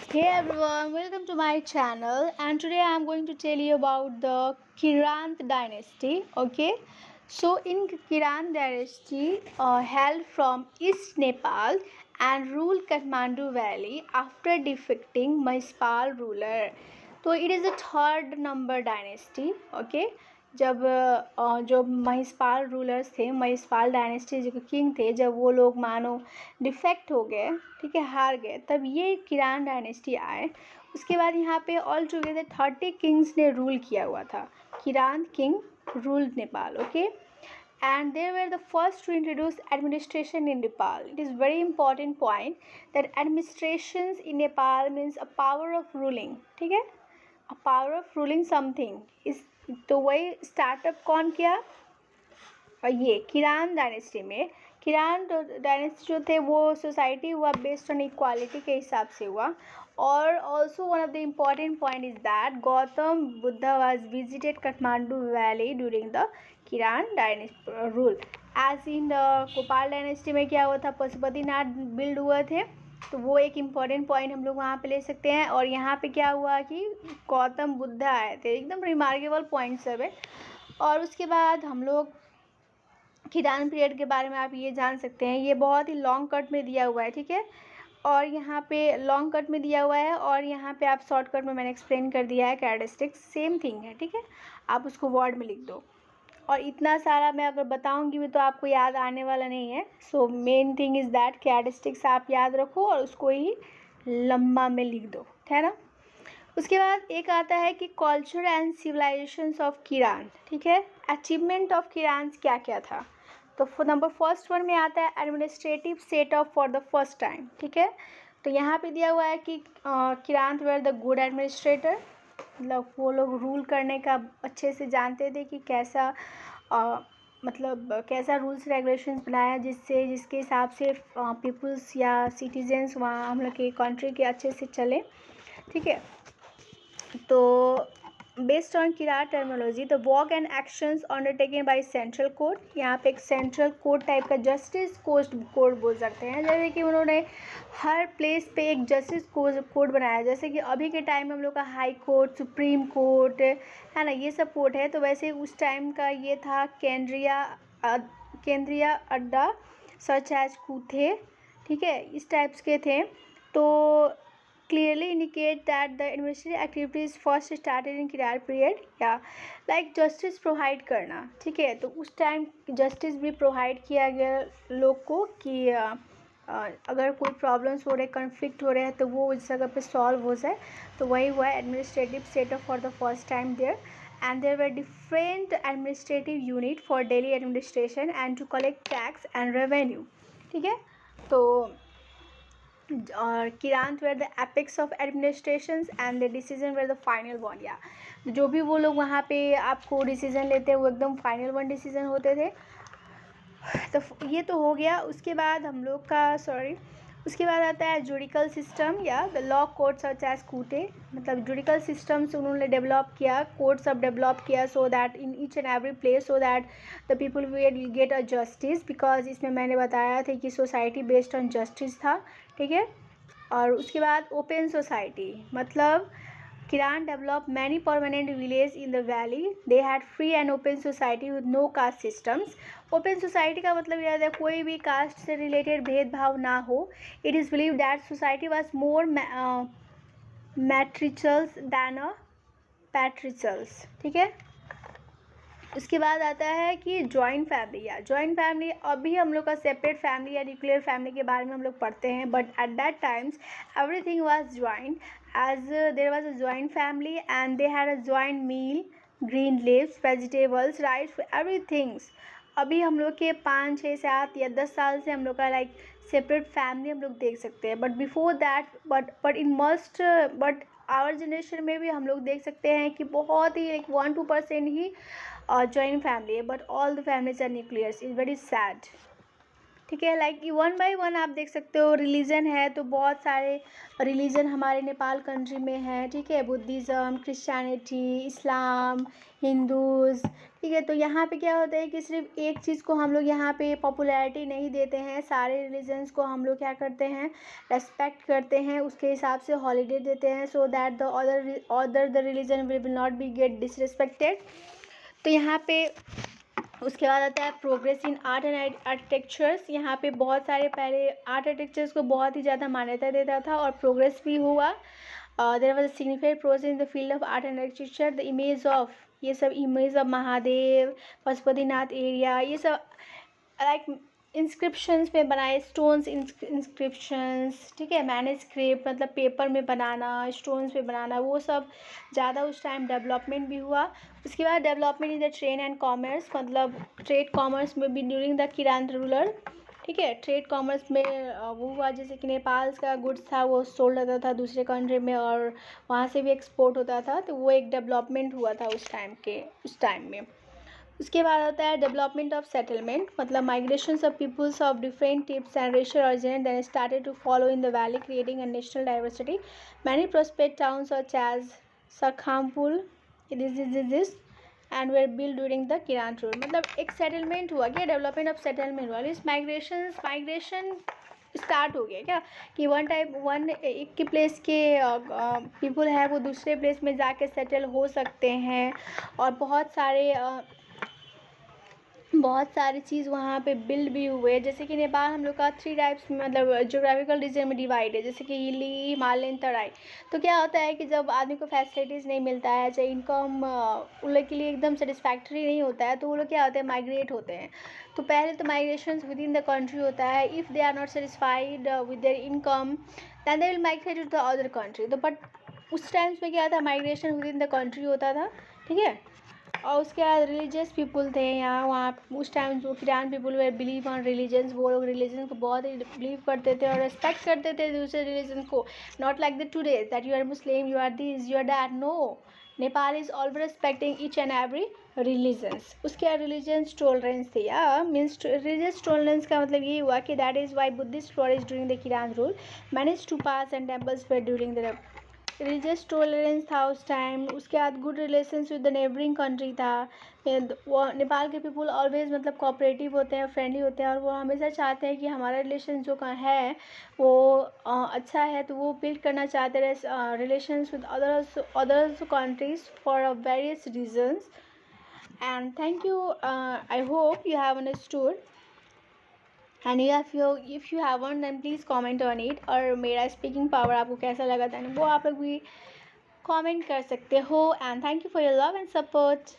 Hey everyone, welcome to my channel. And today I am going to tell you about the Kirant dynasty. Okay, so in Kirant dynasty, held from East Nepal and ruled Kathmandu Valley after defeating Mahipal ruler. So it is a third number dynasty. Okay, जब जो Mahishpal rulers थे, Mahishpal dynasty जो king थे, जब वो लोग मानो defect हो गए, ठीक है, हार गए, तब ये किरान डायनेस्टी आए। उसके बाद यहाँ पे ऑल टुगेदर 30 किंग्स ने रूल किया हुआ था। किरान king ruled Nepal. Okay, and they were the first to introduce administration in Nepal. It is very important point that administrations in Nepal means a power of ruling, ठीक है, a power of ruling something is। तो वही startup कौन किया? और ये किरान dynasty में, किरान डायनेस्टी जो थे वो सोसाइटी हुआ बेस्ड ऑन इक्वालिटी के हिसाब से हुआ। और also one of the important point is that Gautam Buddha was visited Kathmandu valley during the Kiran dynasty rule. As in Gopal dynasty में क्या हुआ था, पशुपतिनाथ बिल्ड हुए थे, तो वो एक इम्पॉर्टेंट पॉइंट हम लोग वहाँ पे ले सकते हैं। और यहाँ पे क्या हुआ कि गौतम बुद्धा आए थे, एकदम रिमार्केबल पॉइंट सब है। और उसके बाद हम लोग किरान पीरियड के बारे में आप ये जान सकते हैं, ये बहुत ही लॉन्ग कट में दिया हुआ है, ठीक है, और यहाँ पे लॉन्ग कट में दिया हुआ है और यहाँ पे आप शॉर्टकट में मैंने एक्सप्लेन कर दिया है। कैरेक्टरिस्टिक्स सेम थिंग है, ठीक है, आप उसको वर्ड में लिख दो। और इतना सारा मैं अगर बताऊंगी भी तो आपको याद आने वाला नहीं है। So main thing is that characteristics आप याद रखो और उसको ही लंबा में लिख दो, है ना। उसके बाद एक आता है कि कल्चर एंड सिविलाइजेशंस ऑफ किरान, ठीक है, अचीवमेंट ऑफ किरान क्या क्या था। तो नंबर फर्स्ट वन में आता है administrative set up for the first time, ठीक है। तो यहाँ पे दिया हुआ है कि किरांत वेर द गुड एडमिनिस्ट्रेटर, मतलब वो लोग रूल करने का अच्छे से जानते थे कि कैसा मतलब कैसा रूल्स रेगुलेशंस बनाया जिसके हिसाब से पीपल्स या सिटीजन्स वहाँ हम लोग के कंट्री के अच्छे से चले, ठीक है। तो based on Kirar terminology the work and actions undertaken by central court, यहाँ पे एक सेंट्रल कोर्ट टाइप का जस्टिस कोर्ट बोल सकते हैं, जैसे कि उन्होंने हर प्लेस पे एक जस्टिस कोर्ट बनाया, जैसे कि अभी के टाइम में हम लोग का हाई कोर्ट, सुप्रीम कोर्ट है ना, ये सब कोर्ट है। तो वैसे उस टाइम का ये था केंद्रीय अड्डा सच एज कूथे, ठीक है, इस टाइप्स के थे। तो clearly indicate that the administrative activities first started in Kirar period, या लाइक जस्टिस प्रोवाइड करना, ठीक है। तो उस टाइम जस्टिस भी प्रोवाइड किया गया लोग को कि अगर कोई प्रॉब्लम्स हो रहे, कन्फ्लिक्ट हो रहे हैं, तो वो उस जगह पे सॉल्व हो जाए। तो वही हुआ administrative setup for the first time there, and there were different administrative unit for daily administration and to collect tax and revenue, ठीक है। तो और Kirant were the epics of administrations and the decision were the final one, या जो भी वो लोग वहाँ पे आपको डिसीजन लेते हैं वो एकदम फाइनल वन डिसीजन होते थे। तो ये तो हो गया। उसके बाद हम लोग का उसके बाद आता है जुडिकल सिस्टम या the law court such as कूटे, मतलब जुडिकल सिस्टम्स उन्होंने डेवलप किया, कोर्ट सब डेवलप किया, so that in each and every place so that the people will get a justice, because इसमें मैंने बताया था कि सोसाइटी बेस्ड ऑन जस्टिस था, ठीक है। और उसके बाद ओपन सोसाइटी, मतलब किरान develop many permanent village in the valley, they had free and open society with no caste systems. Open society का मतलब यह है कोई भी कास्ट से रिलेटेड भेदभाव ना हो। It is believe that society was more matriarchals than a patriarchals, ठीक है। उसके बाद आता है कि जॉइंट फैमिली, या जॉइंट फैमिली अभी हम लोग का सेपरेट फैमिली या न्यूक्लियर फैमिली के बारे में हम लोग पढ़ते हैं, but at that times everything was joint, as there was a joint family and they had a joint meal, green leaves, vegetables, rice, everythings. अभी हम लोग के 5, 6, 7 या 10 साल से हम लोग का लाइक सेपरेट फैमिली हम लोग देख सकते हैं, but before that but in must but our generation में भी हम लोग देख सकते हैं कि बहुत ही लाइक 1-2% ही जॉइंट फैमिली है, but all the families are nuclears, is very sad. ठीक है। लाइक वन बाय वन आप देख सकते हो रिलीजन है, तो बहुत सारे रिलीजन हमारे नेपाल कंट्री में है, ठीक है। बुद्धिज़्म, क्रिश्चियनिटी, इस्लाम, हिंदूज़, ठीक है। तो यहाँ पे क्या होता है कि सिर्फ एक चीज़ को हम लोग यहाँ पे पॉपुलैरिटी नहीं देते हैं, सारे रिलीजन्स को हम लोग क्या करते हैं, रेस्पेक्ट करते हैं, उसके हिसाब से हॉलीडे देते हैं, so that the other the religion will not be get disrespected. तो यहाँ पे उसके बाद आता है progress in art and architectures. यहाँ पे बहुत सारे पहले आर्ट आर्किटेक्चर्स को बहुत ही ज़्यादा मान्यता देता था और प्रोग्रेस भी हुआ। There was a significant progress in the field of art and architecture. The image of, ये सब image of Mahadev, Pashupatinath area, ये सब लाइक इंस्क्रिप्शंस में बनाए, स्टोन्स इंस्क्रिप्शंस, ठीक है। मैन्युस्क्रिप्ट मतलब पेपर में बनाना, स्टोन्स पे बनाना, वो सब ज़्यादा उस टाइम डेवलपमेंट भी हुआ। उसके बाद development in the trade and commerce, मतलब ट्रेड कॉमर्स में भी ड्यूरिंग द किरांत रूलर, ठीक है। ट्रेड कॉमर्स में वो हुआ, जैसे कि नेपाल का गुड्स था वो सोल्ड होता था दूसरे कंट्री में और वहाँ से भी एक्सपोर्ट होता था, तो वो एक डेवलपमेंट हुआ था उस टाइम में। उसके बाद आता है डेवलपमेंट ऑफ सेटलमेंट, मतलब migration of peoples of different tips and racial origin then started to follow in the valley creating a national diversity. Many prospect towns such as Sakhampul this and were build during the Kirant rule. मतलब एक settlement हुआ, क्या development of settlement हुआ, इस migration start हो गया क्या, कि एक के प्लेस के पीपल है वो दूसरे प्लेस में जाके सेटल हो सकते हैं, और बहुत सारी चीज़ वहाँ पे बिल्ड भी हुए। जैसे कि नेपाल हम लोग का 3 टाइप्स में, मतलब जोग्राफिकल रीजन में डिवाइड है, जैसे कि हिली, हिमालयन, तराई। तो क्या होता है कि जब आदमी को फैसिलिटीज़ नहीं मिलता है, चाहे इनकम उन लोग के लिए एकदम सेटिस्फैक्ट्री नहीं होता है, तो वो लोग क्या होते हैं, माइग्रेट होते हैं। तो पहले तो migration within the country होता है, if they are not satisfied with their income then they will migrate to the other country. तो बट उस टाइम्स में क्या था, migration within the country होता था, ठीक है। और उसके बाद रिलीजियस पीपल थे यहाँ, वहाँ उस टाइम जो किरान people way believe on religions, वो लोग रिलीजन को बहुत ही बिलीव करते थे और रेस्पेक्ट करते थे दूसरे रिलीजन को। Not like the today that you are Muslim, you are this, you are that, no. Nepal is always respecting each and every religions. उसके बाद रिलीजियस टॉलरेंस थे, या मीन्स रिलीजियस टॉलरेंस का मतलब ये हुआ कि that is why Buddhist flourish during the Kiran rule, manage to pass and temples way during the religious tolerance था उस टाइम। उसके बाद good relations with the neighbouring country था। वो नेपाल के पीपल ऑलवेज मतलब कोऑपरेटिव होते हैं, फ्रेंडली होते हैं, और वो हमेशा चाहते हैं कि हमारा रिलेशन जो का है वो अच्छा है, तो वो बिल्ड करना चाहते रहे relations with others countries for various reasons. And thank you, I hope you have understood, and if you haven't then please comment on it. और मेरा स्पीकिंग पावर आपको कैसा लगा था वो आप लोग भी कमेंट कर सकते हो। And thank you for your love and support.